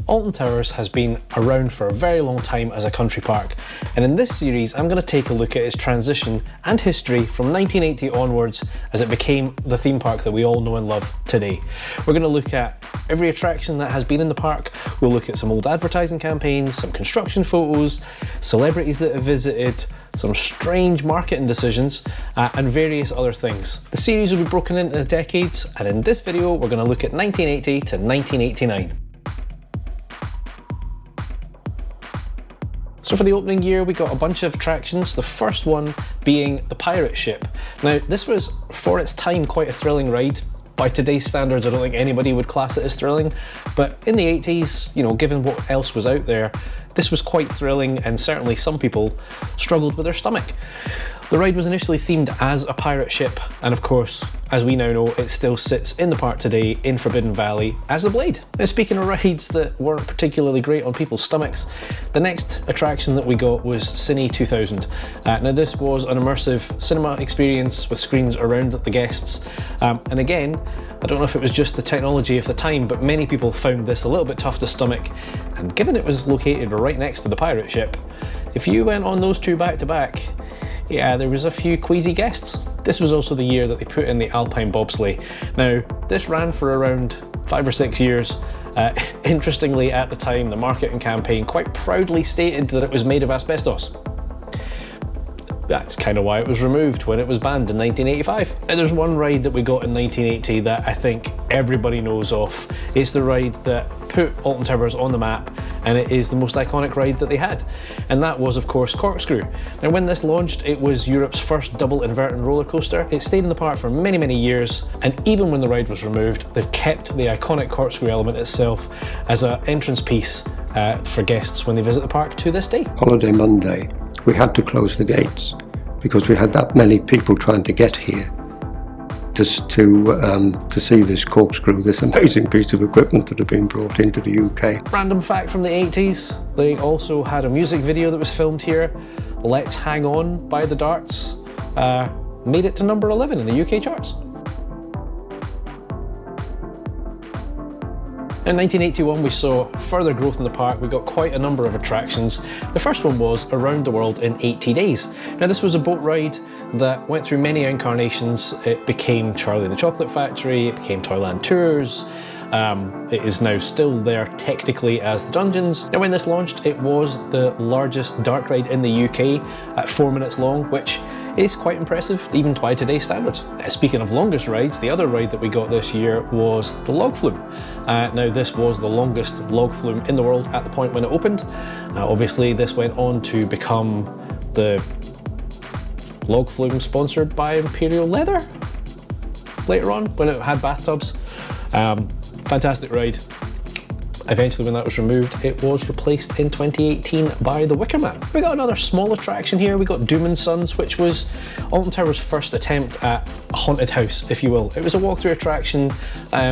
Alton Towers has been around for a very long time as a country park, and in this series I'm going to take a look at its transition and history from 1980 onwards as it became the theme park that we all know and love today. We're going to look at every attraction that has been in the park, we'll look at some old advertising campaigns, some construction photos, celebrities that have visited, some strange marketing decisions, and various other things. The series will be broken into decades, and in this video we're going to look at 1980 to 1989. So for the opening year we got a bunch of attractions, the first one being the pirate ship. Now this was, for its time, quite a thrilling ride. By today's standards I don't think anybody would class it as thrilling, but in the 80s, you know, given what else was out there, this was quite thrilling, and certainly some people struggled with their stomach. The ride was initially themed as a pirate ship, and of course, as we now know, it still sits in the park today in Forbidden Valley as the Blade. Now speaking of rides that weren't particularly great on people's stomachs, the next attraction that we got was Cine 2000. Now this was an immersive cinema experience with screens around the guests, and again, I don't know if it was just the technology of the time, but many people found this a little bit tough to stomach, and given it was located right next to the pirate ship, if you went on those two back to back, yeah, there was a few queasy guests. This was also the year that they put in the Alpine bobsleigh. Now, this ran for around 5 or 6 years. Interestingly, at the time, the marketing campaign quite proudly stated that it was made of asbestos. That's kind of why it was removed when it was banned in 1985. And there's one ride that we got in 1980 that I think everybody knows of. It's the ride that put Alton Towers on the map, and it is the most iconic ride that they had. And that was, of course, Corkscrew. Now when this launched, it was Europe's first double inverting roller coaster. It stayed in the park for many, many years, and even when the ride was removed, they've kept the iconic corkscrew element itself as an entrance piece for guests when they visit the park to this day. Holiday Monday, we had to close the gates because we had that many people trying to get here just to see this corkscrew, this amazing piece of equipment that had been brought into the UK. Random fact from the 80s, they also had a music video that was filmed here. Let's Hang On by the Darts made it to number 11 in the UK charts. In 1981 we saw further growth in the park. We got quite a number of attractions. The first one was Around the World in 80 Days. Now this was a boat ride that went through many incarnations. It became Charlie and the Chocolate Factory, it became Toyland Tours, it is now still there technically as the Dungeons. Now when this launched, it was the largest dark ride in the UK at 4 minutes long, which is quite impressive even by today's standards. Speaking of longest rides, the other ride that we got this year was the log flume. Now this was the longest log flume in the world at the point when it opened. Obviously this went on to become the log flume sponsored by Imperial Leather later on when it had bathtubs. Fantastic ride. Eventually when that was removed, it was replaced in 2018 by the Wicker Man. We got another small attraction here. We got Doom and Sons, which was Alton Towers' first attempt at a haunted house, if you will. It was a walkthrough attraction.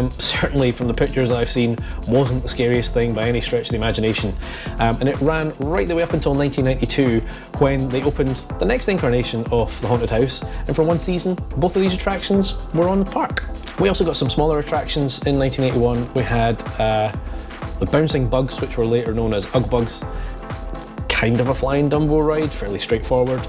Certainly from the pictures I've seen, wasn't the scariest thing by any stretch of the imagination. And it ran right the way up until 1992 when they opened the next incarnation of the haunted house. And for one season, both of these attractions were on the park. We also got some smaller attractions in 1981. We had the Bouncing Bugs, which were later known as Ugg Bugs. Kind of a flying Dumbo ride, fairly straightforward.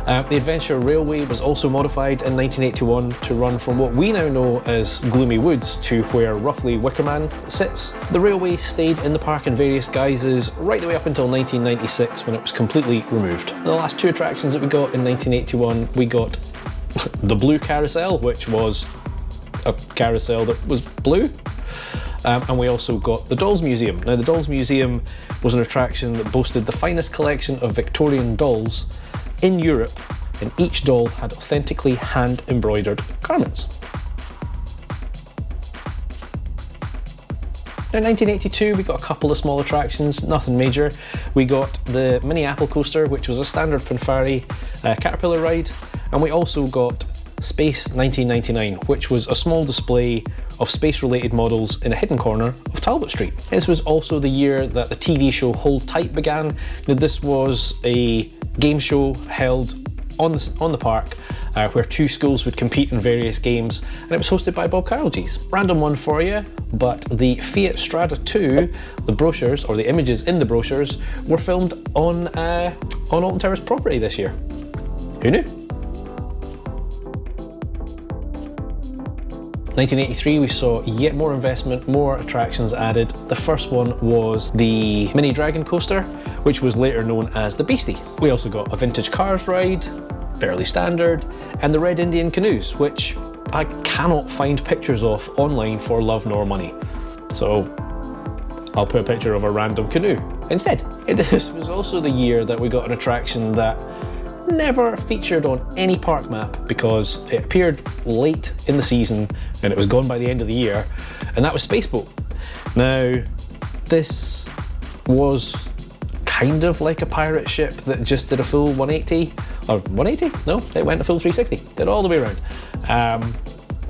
The Adventure Railway was also modified in 1981 to run from what we now know as Gloomy Woods to where roughly Wicker Man sits. The railway stayed in the park in various guises right the way up until 1996 when it was completely removed. The last two attractions that we got in 1981, we got the Blue Carousel, which was a carousel that was blue. And we also got the Dolls Museum. Now the Dolls Museum was an attraction that boasted the finest collection of Victorian dolls in Europe, and each doll had authentically hand-embroidered garments. Now in 1982 we got a couple of small attractions, nothing major. We got the Mini Apple Coaster, which was a standard Pinfari caterpillar ride, and we also got Space 1999, which was a small display of space-related models in a hidden corner of Talbot Street. This was also the year that the TV show Hold Tight began. Now, this was a game show held on the park where two schools would compete in various games, and it was hosted by Bob Carroll-Gees. Random one for you, but the Fiat Strada 2, the brochures, or the images in the brochures, were filmed on Alton Towers property this year. Who knew? 1983, we saw yet more investment, more attractions added. The first one was the mini dragon coaster, which was later known as the Beastie. We also got a vintage cars ride, fairly standard, and the Red Indian canoes, which I cannot find pictures of online for love nor money. So I'll put a picture of a random canoe instead. This was also the year that we got an attraction that never featured on any park map because it appeared late in the season and it was gone by the end of the year, and that was Spaceboat. Now, this was kind of like a pirate ship that just did a full 180, or 180? No, it went a full 360, did all the way around.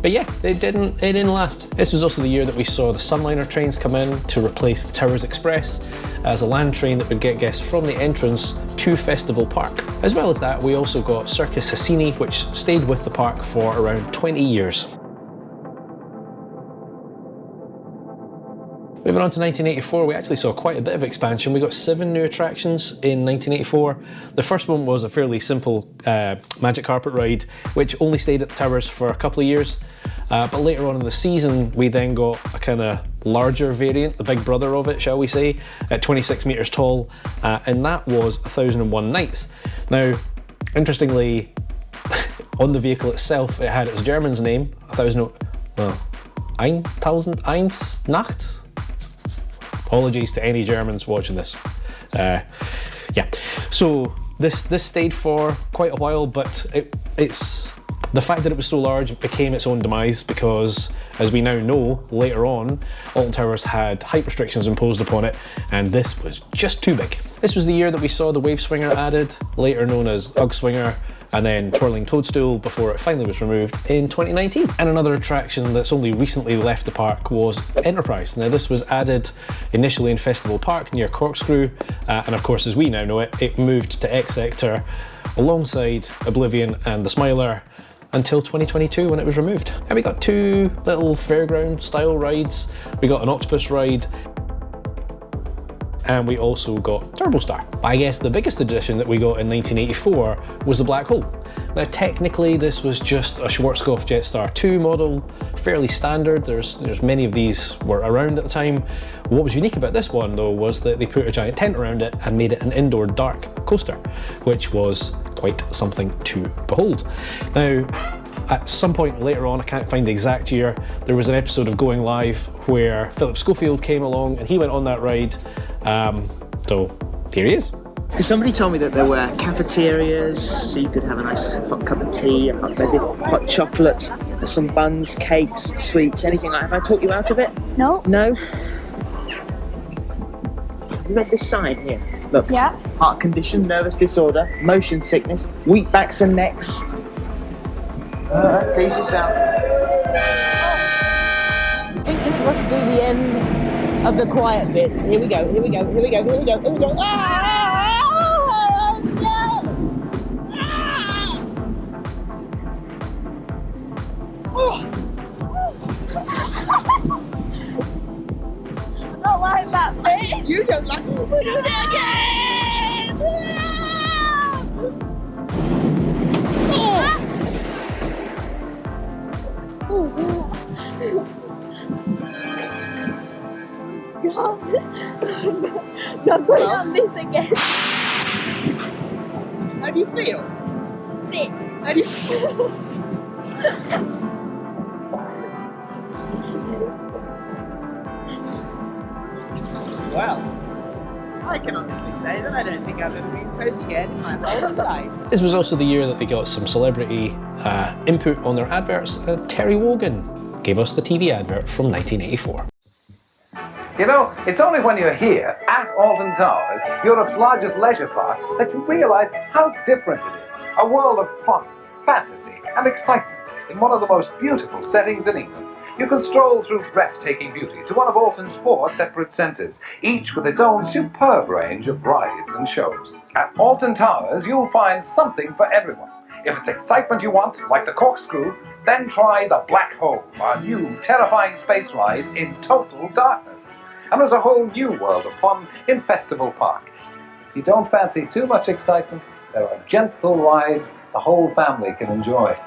But yeah, it didn't last. This was also the year that we saw the Sunliner trains come in to replace the Towers Express as a land train that would get guests from the entrance to Festival Park. As well as that, we also got Circus Hassini, which stayed with the park for around 20 years. Moving on to 1984, we actually saw quite a bit of expansion. We got 7 new attractions in 1984. The first one was a fairly simple magic carpet ride, which only stayed at the Towers for a couple of years. But later on in the season, we then got a kind of larger variant, the big brother of it, shall we say, at 26 metres tall, and that was 1001 Nights. Now, interestingly, on the vehicle itself, it had its German's name, 1000 Nacht. Apologies to any Germans watching this. Yeah, so this stayed for quite a while, but it's the fact that it was so large became its own demise because, as we now know, later on, Alton Towers had height restrictions imposed upon it, and this was just too big. This was the year that we saw the Wave Swinger added, later known as Ugg Swinger, and then Twirling Toadstool before it finally was removed in 2019. And another attraction that's only recently left the park was Enterprise. Now, this was added initially in Festival Park near Corkscrew, and of course, as we now know it, it moved to X Sector alongside Oblivion and the Smiler until 2022 when it was removed. And we got 2 little fairground style rides. We got an octopus ride, and we also got Turbo Star. I guess the biggest addition that we got in 1984 was the Black Hole. Now, technically, this was just a Schwarzkopf Jetstar 2 model, fairly standard. There's many of these were around at the time. What was unique about this one, though, was that they put a giant tent around it and made it an indoor dark coaster, which was quite something to behold. Now, at some point later on, I can't find the exact year, there was an episode of Going Live where Philip Schofield came along and he went on that ride. So here he is. Somebody told me that there were cafeterias, so you could have a nice hot cup of tea, maybe hot chocolate, some buns, cakes, sweets, anything like that. Have I talked you out of it? No. No? Have you read this sign here? Look. Yeah. Heart condition, nervous disorder, motion sickness, weak backs and necks. Please yourself. I think this must be the end of the quiet bits. Here we go, here we go, here we go, here we go, here we go. I don't like that bit. You don't like it? We'll do it again! God. Not going on this again. How do you feel? Sick. How do you feel? Well, I can honestly say that I don't think I've ever been so scared in my whole life. This was also the year that they got some celebrity input on their adverts. Terry Wogan gave us the TV advert from 1984. You know, it's only when you're here at Alton Towers, Europe's largest leisure park, that you realise how different it is. A world of fun, fantasy and excitement in one of the most beautiful settings in England. You can stroll through breathtaking beauty to one of Alton's 4 separate centres, each with its own superb range of rides and shows. At Alton Towers, you'll find something for everyone. If it's excitement you want, like the Corkscrew, then try the Black Hole, a new, terrifying space ride in total darkness. And there's a whole new world of fun in Festival Park. If you don't fancy too much excitement, there are gentle rides the whole family can enjoy.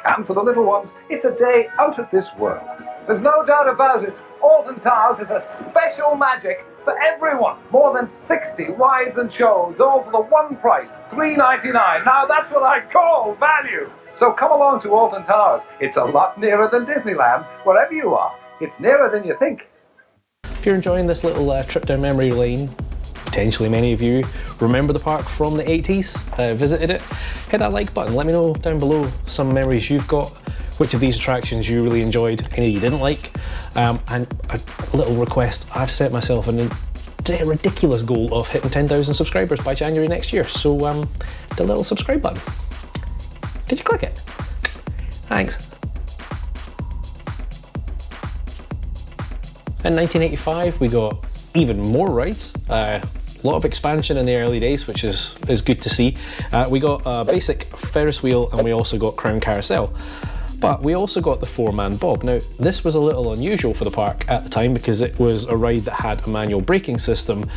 And for the little ones, it's a day out of this world. There's no doubt about it, Alton Towers is a special magic for everyone. More than 60 rides and shows, all for the one price, $3.99. Now that's what I call value. So come along to Alton Towers. It's a lot nearer than Disneyland, wherever you are. It's nearer than you think. If you're enjoying this little trip down memory lane, potentially many of you remember the park from the 80s, visited it, hit that like button. Let me know down below some memories you've got, which of these attractions you really enjoyed, any you didn't like. And a little request, I've set myself a ridiculous goal of hitting 10,000 subscribers by January next year. So the little subscribe button, did you click it? Thanks. In 1985, we got even more rides. A lot of expansion in the early days, which is good to see. We got a basic Ferris wheel and we also got Crown Carousel. But we also got the four-man bob. Now, this was a little unusual for the park at the time because it was a ride that had a manual braking system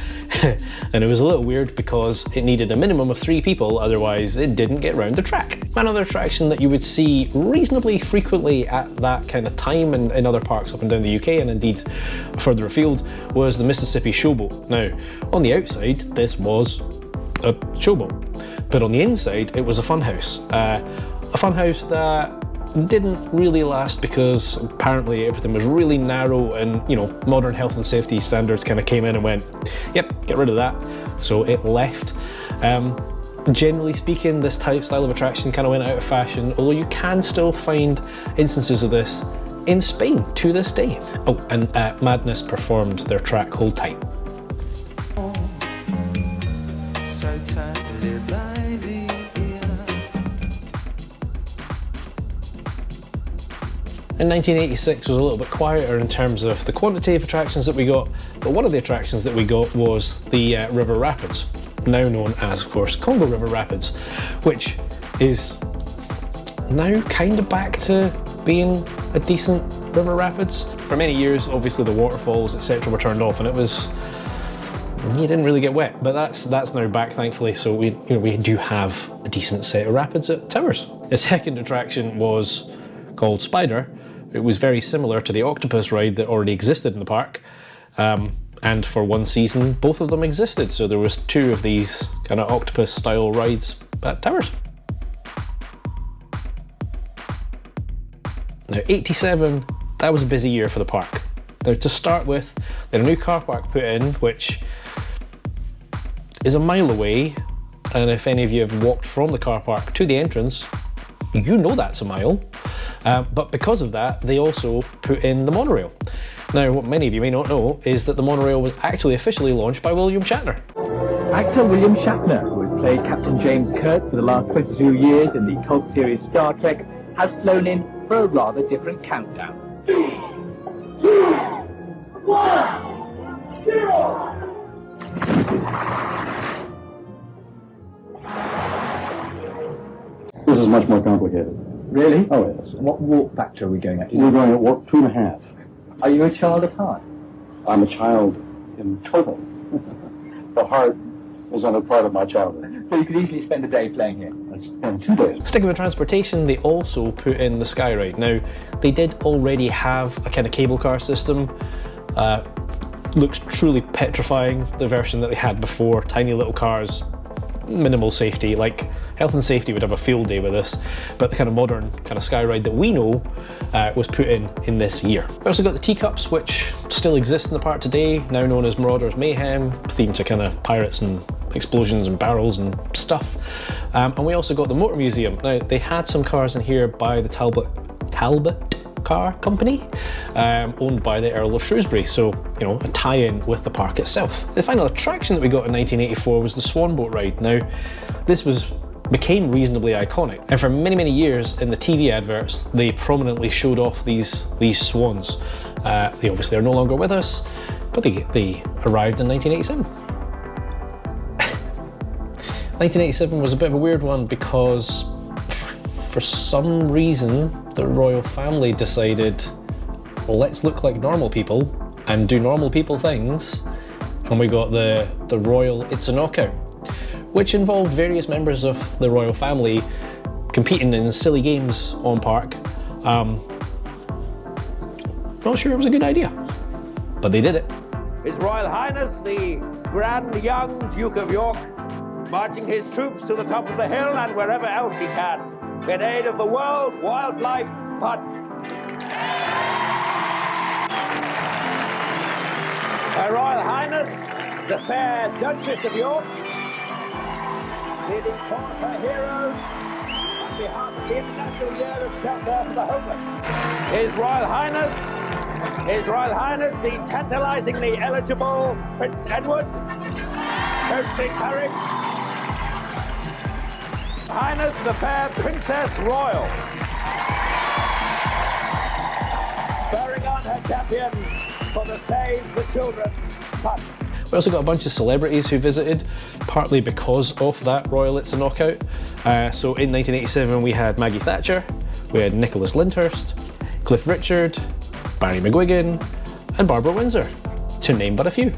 and it was a little weird because it needed a minimum of 3 people, otherwise it didn't get round the track. Another attraction that you would see reasonably frequently at that kind of time in other parks up and down the UK and indeed further afield was the Mississippi Showboat. Now, on the outside, this was a showboat, but on the inside, it was a funhouse. A funhouse that didn't really last because apparently everything was really narrow and, you know, modern health and safety standards kind of came in and went, yep, get rid of that. So it left. Generally speaking, this style of attraction kind of went out of fashion, although you can still find instances of this in Spain to this day. Oh, and Madness performed their track Hold Tight. In 1986 was a little bit quieter in terms of the quantity of attractions that we got, but one of the attractions that we got was the River Rapids, now known as, of course, Congo River Rapids, which is now kind of back to being a decent river rapids. For many years, obviously the waterfalls, etc. were turned off and it was, you didn't really get wet, but that's now back, thankfully, so we do have a decent set of rapids at Towers. The second attraction was called Spider. It was very similar to the octopus ride that already existed in the park, and for one season both of them existed, so there was 2 of these kind of octopus style rides at Towers. Now 87, that was a busy year for the park. Now to start with, they had a new car park put in, which is a mile away, and if any of you have walked from the car park to the entrance, you know that's a mile. But because of that, they also put in the monorail. Now, what many of you may not know is that the monorail was actually officially launched by William Shatner. Actor William Shatner, who has played Captain James Kirk for the last 22 years in the cult series Star Trek, has flown in for a rather different countdown. 3, 2, 1, 0! This is much more complicated. Really? Oh, yes. What warp factor are we going at? We're going at warp 2.5. Are you a child of heart? I'm a child in total. The heart is only part of my childhood. So you could easily spend a day playing here. I'd spend 2 days. Sticking with transportation, they also put in the Sky Ride. Now, they did already have a kind of cable car system. Looks truly petrifying, the version that they had before. Tiny little cars, minimal safety, like health and safety would have a field day with this, but the kind of modern kind of Sky Ride that we know was put in this year. We also got the teacups, which still exist in the park today, now known as Marauders Mayhem, themed to kind of pirates and explosions and barrels and stuff. And we also got the Motor Museum. Now, they had some cars in here by the Talbot Car Company, owned by the Earl of Shrewsbury, so, you know, a tie-in with the park itself. The final attraction that we got in 1984 was the Swan Boat Ride. Now, this became reasonably iconic, and for many, many years in the TV adverts, they prominently showed off these swans. They obviously are no longer with us, but they arrived in 1987. 1987 was a bit of a weird one because for some reason, the royal family decided, well, let's look like normal people and do normal people things, and we got the Royal It's a Knockout, which involved various members of the royal family competing in silly games on park. Not sure it was a good idea, but they did it. His Royal Highness, the Grand Young Duke of York, marching his troops to the top of the hill and wherever else he can, in aid of the world wildlife fund. Her Royal Highness, the fair Duchess of York, leading forth her heroes on behalf of the International Year of Shelter for the Homeless. His Royal Highness, the tantalizingly eligible Prince Edward, coaxing courage. Highness, the fair Princess Royal, spurring on her champions for the Save the Children fund. We also got a bunch of celebrities who visited, partly because of that Royal It's a Knockout. So in 1987 we had Maggie Thatcher, we had Nicholas Lyndhurst, Cliff Richard, Barry McGuigan, and Barbara Windsor, to name but a few.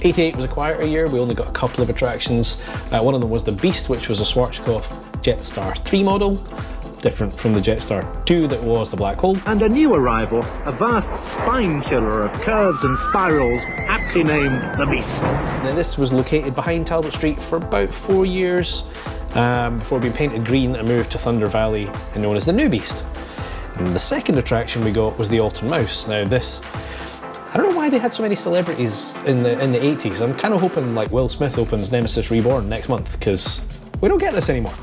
88 was a quieter year, we only got a couple of attractions. One of them was the Beast, which was a Schwarzkopf Jetstar 3 model, different from the Jetstar 2 that was the Black Hole. And a new arrival, a vast spine chiller of curves and spirals, aptly named the Beast. Now this was located behind Talbot Street for about 4 years, before being painted green and moved to Thunder Valley and known as the New Beast. And the second attraction we got was the Alton Mouse. Now this, I don't know why they had so many celebrities in the 80s. I'm kind of hoping like Will Smith opens Nemesis Reborn next month, because we don't get this anymore.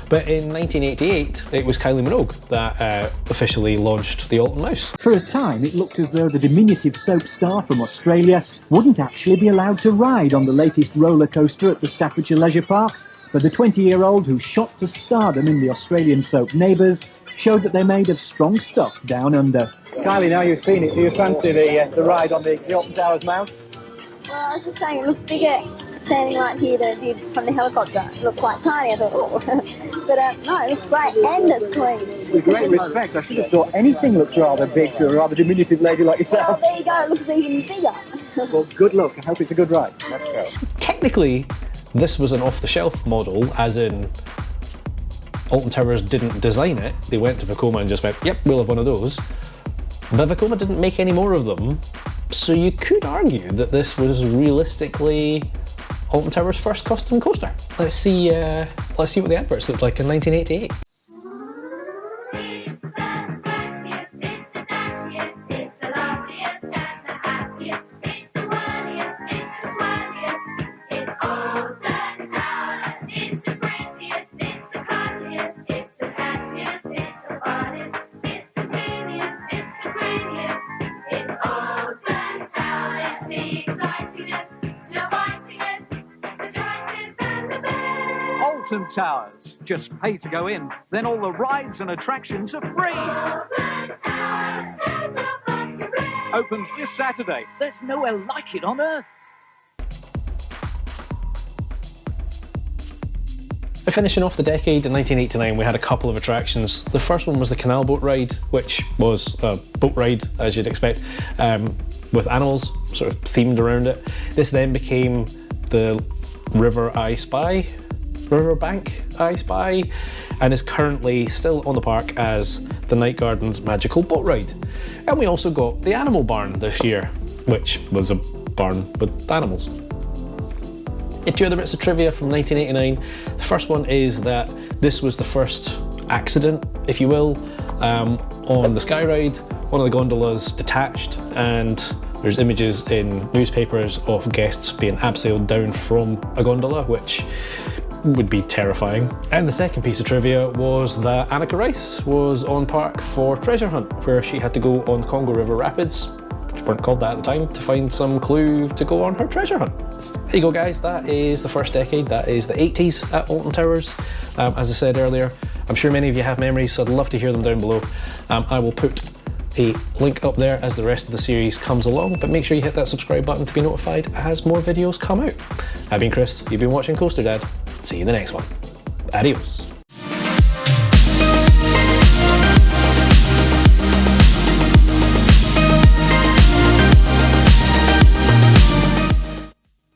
But in 1988, it was Kylie Minogue that officially launched the Alton Mouse. For a time, it looked as though the diminutive soap star from Australia wouldn't actually be allowed to ride on the latest roller coaster at the Staffordshire Leisure Park, but the 20-year-old who shot to stardom in the Australian soap Neighbours showed that they're made of strong stuff down under. Kylie, now you've seen it, do you fancy the ride on the Alton Towers Mouse? Well, I was just saying, it looks bigger standing right here than it did from the helicopter. It looks quite tiny, I thought, oh. But no, it looks great, and it's clean. With great respect, I should have thought anything looks rather big to a rather diminutive lady like yourself. Well, there you go, it looks even bigger. Well, good luck, I hope it's a good ride. Let's go. Technically, this was an off-the-shelf model, as in Alton Towers didn't design it. They went to Vekoma and just went, yep, we'll have one of those. But Vekoma didn't make any more of them, so you could argue that this was realistically Alton Towers' first custom coaster. Let's see what the adverts looked like in 1988. Alton Towers. Just pay to go in, then all the rides and attractions are free. Opens this Saturday. There's nowhere like it on earth. Finishing off the decade in 1989, we had a couple of attractions. The first one was the Canal Boat Ride, which was a boat ride, as you'd expect, with animals sort of themed around it. This then became the Riverbank I Spy, and is currently still on the park as the Night Garden's Magical Boat Ride. And we also got the Animal Barn this year, which was a barn with animals. Two other bits of trivia from 1989. The first one is that this was the first accident, if you will, on the Sky Ride. One of the gondolas detached, and there's images in newspapers of guests being abseiled down from a gondola, which would be terrifying. And the second piece of trivia was that Annika Rice was on park for Treasure Hunt, where she had to go on the Congo River Rapids, which weren't called that at the time, to find some clue to go on her treasure hunt. There you go, guys, that is the first decade. That is the 80s at Alton Towers. As I said earlier, I'm sure many of you have memories, so I'd love to hear them down below. I will put a link up there as the rest of the series comes along, but make sure you hit that subscribe button to be notified as more videos come out. I've been Chris, you've been watching Coaster Dad. See you in the next one. Adios.